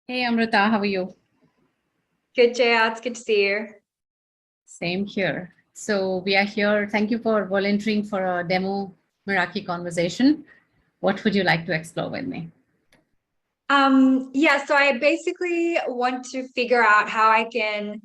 Hey Amrita, how are you? Good, Jaya. It's good to see you. Same here. So we are here. Thank you for volunteering for a demo Meraki conversation. What would you like to explore with me? Yeah, so I basically want to figure out how I can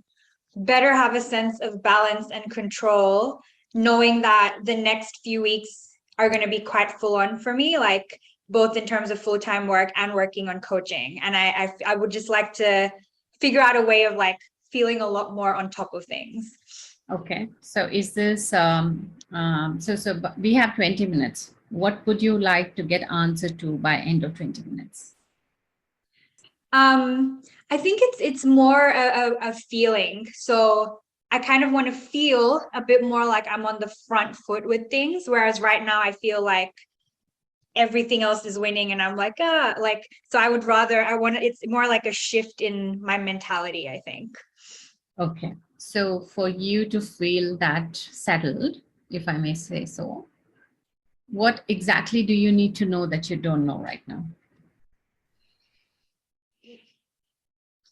better have a sense of balance and control, knowing that the next few weeks are going to be quite full on for me, like both in terms of full-time work and working on coaching. And I would just like to figure out a way of like feeling a lot more on top of things. Okay. So is this we have 20 minutes. What would you like to get answer to by end of 20 minutes? I think it's more a feeling. So I kind of want to feel a bit more like I'm on the front foot with things, whereas right now I feel like everything else is winning and I'm like so I want to, it's more like a shift in my mentality, I think. Okay. So for you to feel that settled, if I may say so, what exactly do you need to know that you don't know right now?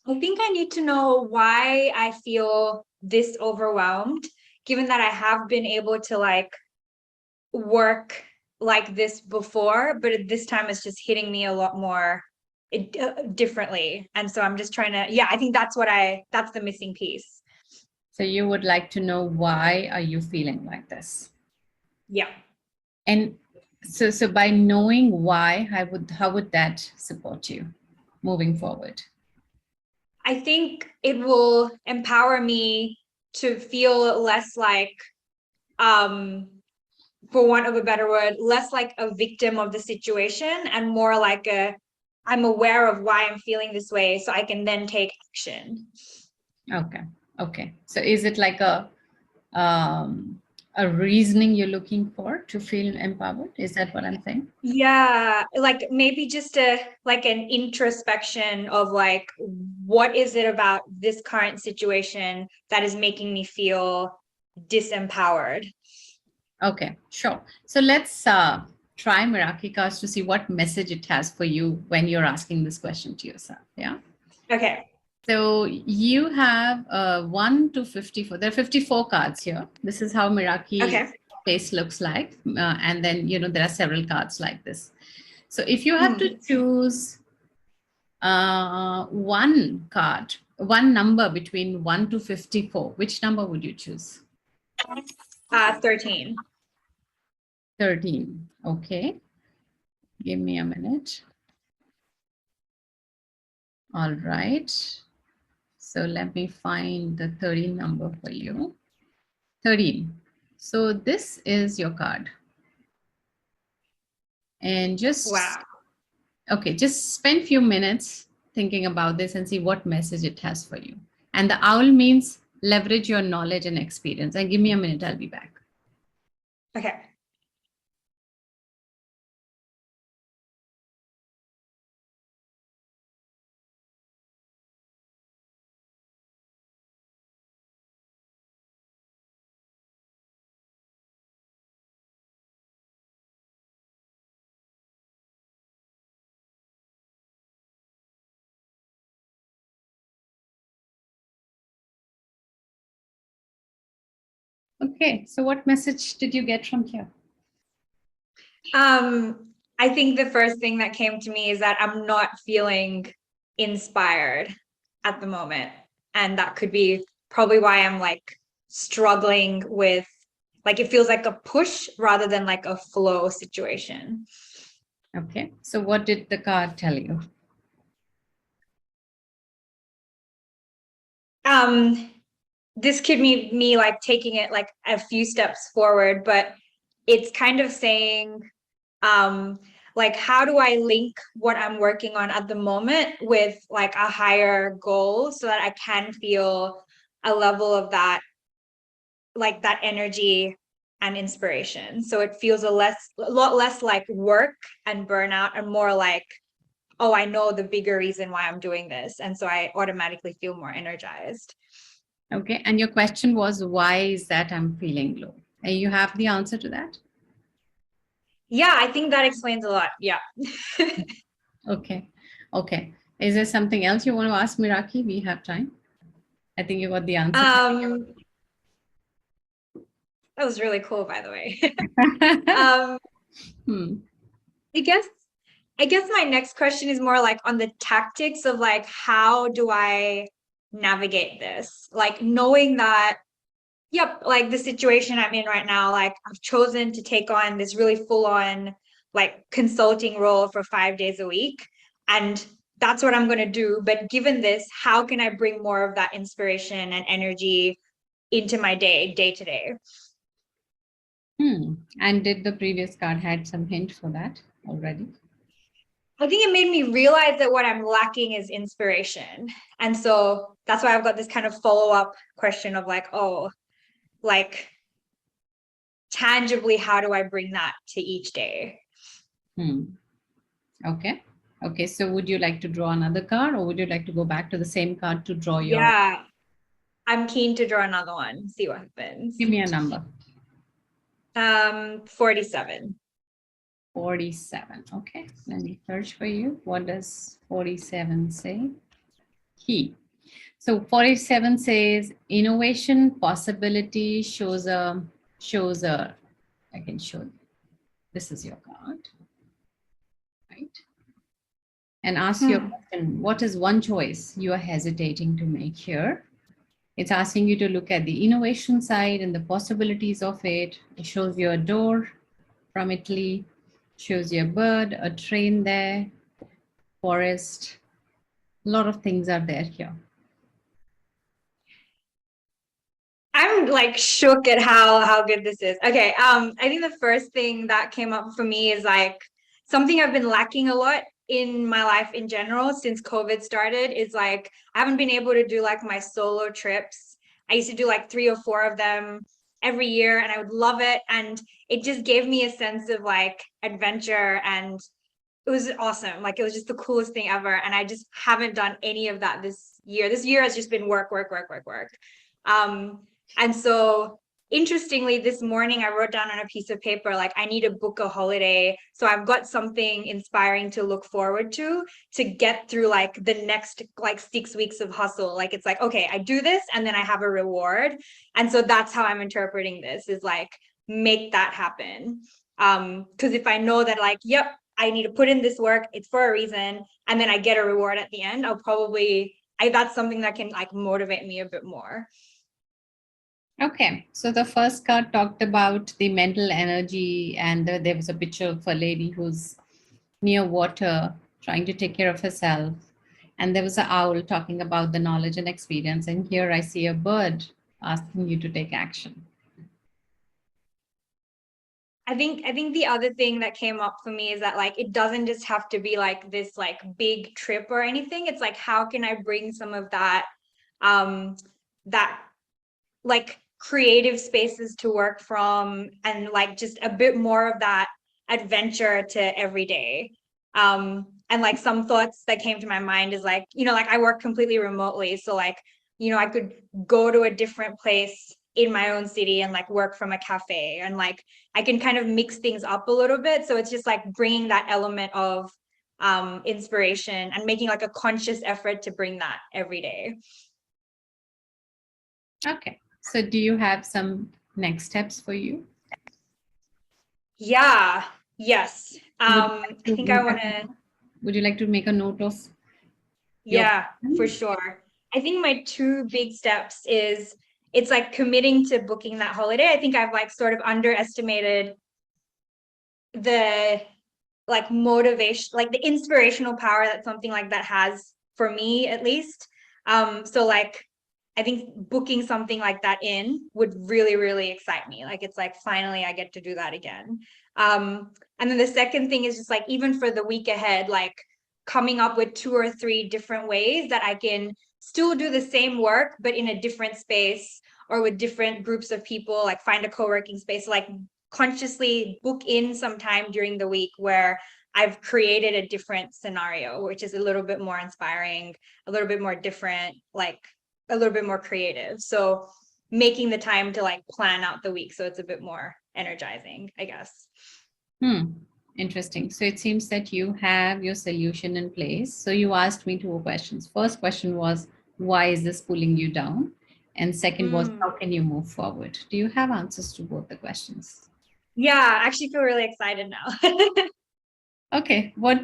I think I need to know why I feel this overwhelmed, given that I have been able to like work like this before, but this time it's just hitting me a lot more differently. And so I'm just trying to, yeah, I think that's the missing piece. So you would like to know why are you feeling like this? Yeah. And so by knowing why, how would that support you moving forward? I think it will empower me to feel less like, um, for want of a better word, less like a victim of the situation and more like I'm aware of why I'm feeling this way so I can then take action. Okay. Okay. So is it like um, a reasoning you're looking for to feel empowered? Is that what I'm saying? Yeah, like maybe just a like an introspection of like what is it about this current situation that is making me feel disempowered? Okay, sure. So let's try Meraki Cards to see what message it has for you when you're asking this question to yourself. Yeah. Okay. So you have 1 to 54. There are 54 cards here. This is how Meraki Okay. face looks like. And then, there are several cards like this. So if you have to Hmm. choose one number between 1 to 54, which number would you choose? 13. 13. Okay. Give me a minute. All right. So let me find the 13 number for you. 13. So this is your card. And Wow. just spend few minutes thinking about this and see what message it has for you. And the owl means leverage your knowledge and experience. And give me a minute, I'll be back. Okay. Okay, so what message did you get from here? I think the first thing that came to me is that I'm not feeling inspired at the moment. And that could be probably why I'm like struggling with, like, it feels like a push rather than like a flow situation. Okay, so what did the card tell you? Um, this could be me like taking it like a few steps forward, but it's kind of saying, um, like, how do I link what I'm working on at the moment with like a higher goal so that I can feel a level of that, like that energy and inspiration. So it feels a lot less like work and burnout and more like, oh, I know the bigger reason why I'm doing this. And so I automatically feel more energized. Okay, and your question was, why is that I'm feeling low? And you have the answer to that? Yeah, I think that explains a lot. Yeah. Okay. Okay. Is there something else you want to ask Meraki? We have time. I think you got the answer. That was really cool, by the way. Hmm. I guess my next question is more like on the tactics of like, how do I navigate this? Like knowing that, yep, like the situation I'm in right now, like I've chosen to take on this really full on like consulting role for 5 days a week. And that's what I'm going to do. But given this, how can I bring more of that inspiration and energy into my day to day? And did the previous card had some hint for that already? I think it made me realize that what I'm lacking is inspiration. And so that's why I've got this kind of follow-up question of like, oh, like tangibly, how do I bring that to each day? Okay. Okay. So would you like to draw another card, or would you like to go back to the same card to draw your? Yeah, I'm keen to draw another one, see what happens. Give me a number. 47. 47. Okay. Let me search for you. What does 47 say? Key. So 47 says innovation possibility shows a, I can show you. This is your card, right? And ask your question, what is one choice you are hesitating to make here? It's asking you to look at the innovation side and the possibilities of it. It shows you a door from Italy, shows you a bird, a train there, forest. A lot of things are there here. I'm like shook at how good this is. Okay, I think the first thing that came up for me is like something I've been lacking a lot in my life in general since COVID started is like I haven't been able to do like my solo trips. I used to do like 3 or 4 of them every year and I would love it, and it just gave me a sense of like adventure, and it was awesome. Like it was just the coolest thing ever, and I just haven't done any of that this year. This year has just been work. And so interestingly, this morning I wrote down on a piece of paper, like I need to book a holiday. So I've got something inspiring to look forward to get through like the next like 6 weeks of hustle. Like it's like, okay, I do this and then I have a reward. And so that's how I'm interpreting this, is like make that happen. Because if I know that like, yep, I need to put in this work, it's for a reason, and then I get a reward at the end, that's something that can like motivate me a bit more. Okay, so the first card talked about the mental energy, and there was a picture of a lady who's near water trying to take care of herself. And there was an owl talking about the knowledge and experience. And here I see a bird asking you to take action. I think the other thing that came up for me is that like it doesn't just have to be like this like big trip or anything. It's like, how can I bring some of that that like creative spaces to work from, and like just a bit more of that adventure to every day. And like some thoughts that came to my mind is like, like I work completely remotely, so like, I could go to a different place in my own city and like work from a cafe, and like I can kind of mix things up a little bit. So it's just like bringing that element of inspiration and making like a conscious effort to bring that every day. Okay, so do you have some next steps for you? Yeah, yes. I think I want to. Would you like to make a note of? Yeah, for sure. I think my 2 big steps is it's like committing to booking that holiday. I think I've like sort of underestimated the like motivation, like the inspirational power that something like that has for me, at least. So like I think booking something like that in would really, really excite me. Like it's like finally I get to do that again. And then the second thing is just like even for the week ahead, like coming up with 2 or 3 different ways that I can still do the same work, but in a different space or with different groups of people, like find a co-working space, like consciously book in some time during the week where I've created a different scenario, which is a little bit more inspiring, a little bit more different, like a little bit more creative. So making the time to like plan out the week so it's a bit more energizing, I guess. Interesting. So it seems that you have your solution in place. So you asked me two questions. First question was, why is this pulling you down? And second was, Mm. how can you move forward? Do you have answers to both the questions? Yeah, I actually feel really excited now. Okay. What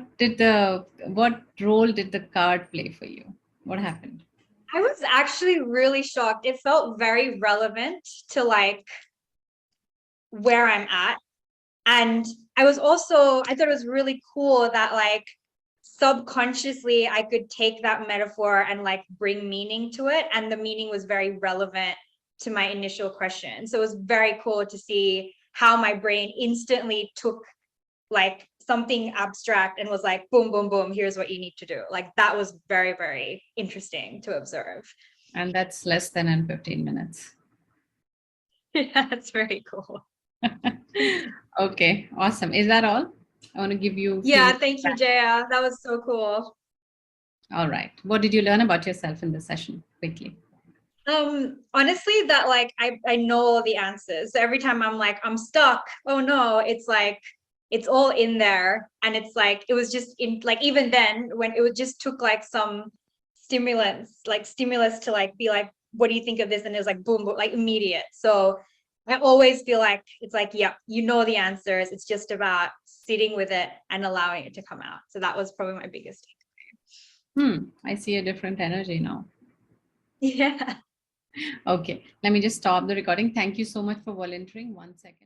role did the card play for you? What happened? I was actually really shocked. It felt very relevant to like where I'm at. And I thought it was really cool that like subconsciously I could take that metaphor and like bring meaning to it. And the meaning was very relevant to my initial question. So it was very cool to see how my brain instantly took like something abstract and was like, boom, boom, boom, here's what you need to do. Like that was very, very interesting to observe. And that's less than in 15 minutes. Yeah, that's very cool. Okay, awesome. Is that all? I want to give you a few Yeah, minutes thank you, back. Jaya. That was so cool. All right. What did you learn about yourself in this session? Quickly. Honestly, that like I know all the answers. So every time I'm like, I'm stuck. Oh no, it's like it's all in there. And it's like it was just in like even then when it just took like some stimulus to like be like, what do you think of this? And it was like boom, boom, like immediate. So I always feel like it's like, yeah, you know the answers. It's just about sitting with it and allowing it to come out. So that was probably my biggest I see a different energy now. takeaway. Yeah. Okay, let me just stop the recording. Thank you so much for volunteering. 1 second.